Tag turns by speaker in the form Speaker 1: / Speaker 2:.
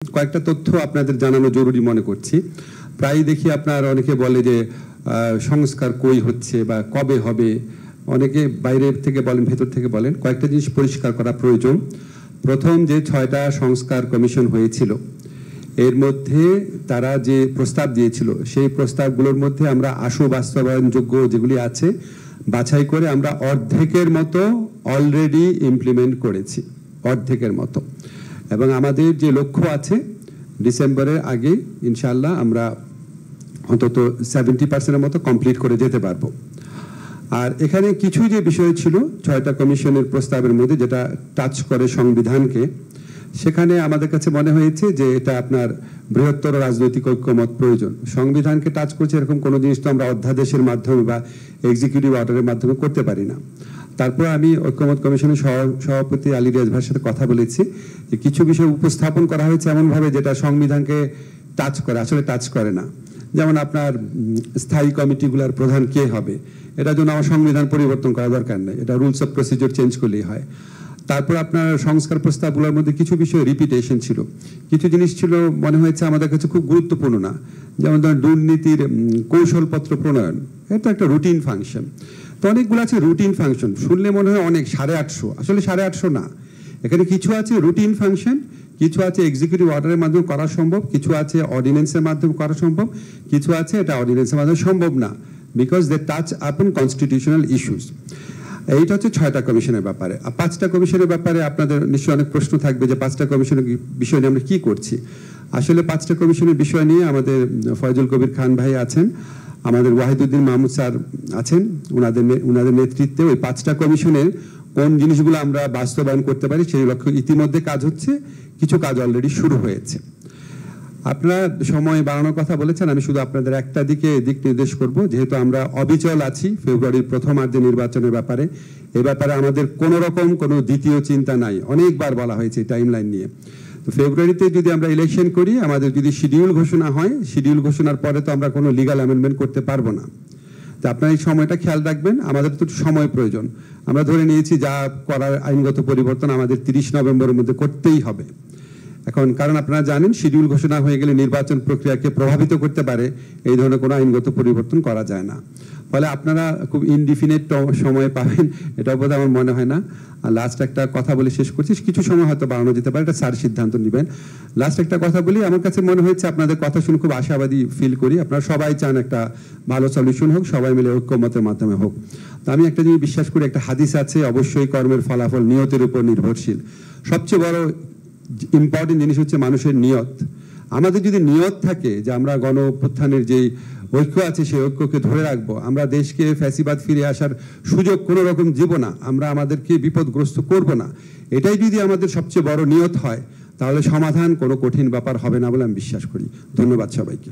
Speaker 1: কয়েকটা তথ্য আপনাদের জানানো জরুরি মনে করছি। প্রায়ই দেখি আপনার অনেকে বলে যে সংস্কার কই হচ্ছে বা কবে হবে, অনেকে বাইরের থেকে বলেন, ভেতর থেকে বলেন। কয়েকটা জিনিস পরিষ্কার করা প্রয়োজন। প্রথম, যে 6টা সংস্কার কমিশন হয়েছিল এর মধ্যে তারা যে প্রস্তাব দিয়েছিল সেই প্রস্তাবগুলোর মধ্যে আমরা আশু বাস্তবায়নযোগ্য যেগুলি আছে বাছাই করে আমরা অর্ধেকের মতো অলরেডি ইমপ্লিমেন্ট করেছি, অর্ধেকের মতো। এবং আমাদের যে লক্ষ্য আছে ডিসেম্বরের আগে ইনশাআল্লাহ আমরা অন্তত 70% মতো কমপ্লিট করে যেতে পারবো। আর এখানে কিছু যে বিষয় ছিল 6টা কমিশনের প্রস্তাবের মধ্যে যেটা টাচ করে সংবিধানকে, সেখানে আমাদের কাছে মনে হয়েছে যে এটা আপনার বৃহত্তর রাজনৈতিক ঐক্যমত প্রয়োজন। সংবিধানকে টাচ করছে এরকম কোনো জিনিস তো আমরা অধ্যাদেশের মাধ্যমে বা এক্সিকিউটিভ অর্ডারের মাধ্যমে করতে পারি না। তারপর আমি ঐক্যমত কমিশনের সভাপতি আলী রিয়াজ ভাইয়ের সাথে কথা বলেছি যে কিছু বিষয় উপস্থাপন করা হয়েছে এমনভাবে যেটা সংবিধানকে টাচ করে, আসলে টাচ করে না। যেমন আপনার স্থায়ী কমিটিগুলোর প্রধান কে হবে, এটার জন্য আমার সংবিধান পরিবর্তন করা দরকার নেই, এটা রুলস অফ প্রসিডিওর চেঞ্জ করলেই হয়। তারপর আপনার সংস্কার প্রস্তাবগুলোর মধ্যে কিছু বিষয় রিপিটেশন ছিল, কিছু জিনিস ছিল মনে হয়েছে আমাদের কাছে খুব গুরুত্বপূর্ণ না। যেমন ধরেন দুর্নীতির কৌশলপত্র প্রণয়ন, এটা একটা রুটিন ফাংশন। তো অনেকগুলো আছে রুটিন ফাংশন, শুনলে মনে হয় অনেক, 850, আসলে 850 না। এখানে কিছু আছে রুটিন ফাংশন, কিছু আছে এক্সিকিউটিভ অর্ডারের মাধ্যমে করা সম্ভব, কিছু আছে অর্ডিন্যান্সের মাধ্যমে করা সম্ভব, কিছু আছে এটা অর্ডিন্যান্সের মাধ্যমে সম্ভব না, বিকজ দে টাচ আপন কনস্টিটিউশনাল ইস্যুস। এইটা হচ্ছে 6টা কমিশনের ব্যাপারে। আর 5টা কমিশনের ব্যাপারে আপনাদের নিশ্চয়ই অনেক প্রশ্ন থাকবে যে 5টা কমিশনের বিষয় নিয়ে আমরা কি করছি। আসলে 5টা কমিশনের বিষয় নিয়ে আমাদের ফয়জুল কবির খান ভাই আছেন, আমাদের ওয়াহিদুদ্দিন মাহমুদ স্যার আছেন, ওনাদের নেতৃত্বে ওই 5টা কমিশনের কোন জিনিসগুলো আমরা বাস্তবায়ন করতে পারি সেই লক্ষ্যে ইতিমধ্যে কাজ হচ্ছে, কিছু কাজ অলরেডি শুরু হয়েছে। আপনারা সময় বাড়ানোর কথা বলেছেন, আমি শুধু আপনাদের একটা দিক নির্দেশ করব। যেহেতু আমরা অবিচল আছি ফেব্রুয়ারির প্রথমার্ধে নির্বাচনের ব্যাপারে, এ ব্যাপারে আমাদের কোনো রকম কোনো দ্বিতীয় চিন্তা নাই। অনেকবার বলা হয়েছে টাইম লাইন নিয়ে। তো ফেব্রুয়ারিতে যদি আমরা ইলেকশন করি, আমাদের যদি শিডিউল ঘোষণা হয়, শিডিউল ঘোষণার পরে তো আমরা কোনো লিগাল অ্যামেন্ডমেন্ট করতে পারবো না। তো আপনার এই সময়টা খেয়াল রাখবেন, আমাদের তো সময় প্রয়োজন। আমরা ধরে নিয়েছি যা করার আইনগত পরিবর্তন আমাদের 30 নভেম্বরের মধ্যে করতেই হবে। এখন কারণ আপনারা জানেন শিডিউল ঘোষণা হয়ে গেলে নির্বাচন প্রক্রিয়াকে প্রভাবিত করতে পারে, এই ধরনের কোনো আইনগত পরিবর্তন করা যায় না। ফলে আপনারা খুব ইনডিফিনিট সময় পাবেন, এটা বোধহয় আমার মনে হয় না। আর লাস্ট একটা কথা বলে শেষ করছি, কিছু সময় হয়তো বাড়ানো যেতে পারে, এটা স্যার সিদ্ধান্ত নেবেন। লাস্ট একটা কথা বলি, আমার কাছে মনে হয়েছে আপনাদের কথা শুনে খুব আশাবাদী ফিল করি। আপনারা সবাই চান একটা ভালো সলিউশন হোক, সবাই মিলে ঐক্যমতের মাধ্যমে হোক। তো আমি একটা জিনিস বিশ্বাস করি, একটা হাদিস আছে, অবশ্যই কর্মের ফলাফল নিয়তের উপর নির্ভরশীল। সবচেয়ে বড় ইম্পর্টেন্ট জিনিস হচ্ছে মানুষের নিয়ত। আমাদের যদি নিয়ত থাকে যে আমরা গণ অভ্যুত্থানের যেই ঐক্য আছে সেই ঐক্যকে ধরে রাখবো, আমরা দেশকে ফ্যাসিবাদ ফিরে আসার সুযোগ কোনো রকম দিব না, আমরা আমাদেরকে বিপদগ্রস্ত করব না, এটাই যদি আমাদের সবচেয়ে বড় নিয়ত হয়, তাহলে সমাধান কোনো কঠিন ব্যাপার হবে না বলে আমি বিশ্বাস করি। ধন্যবাদ সবাইকে।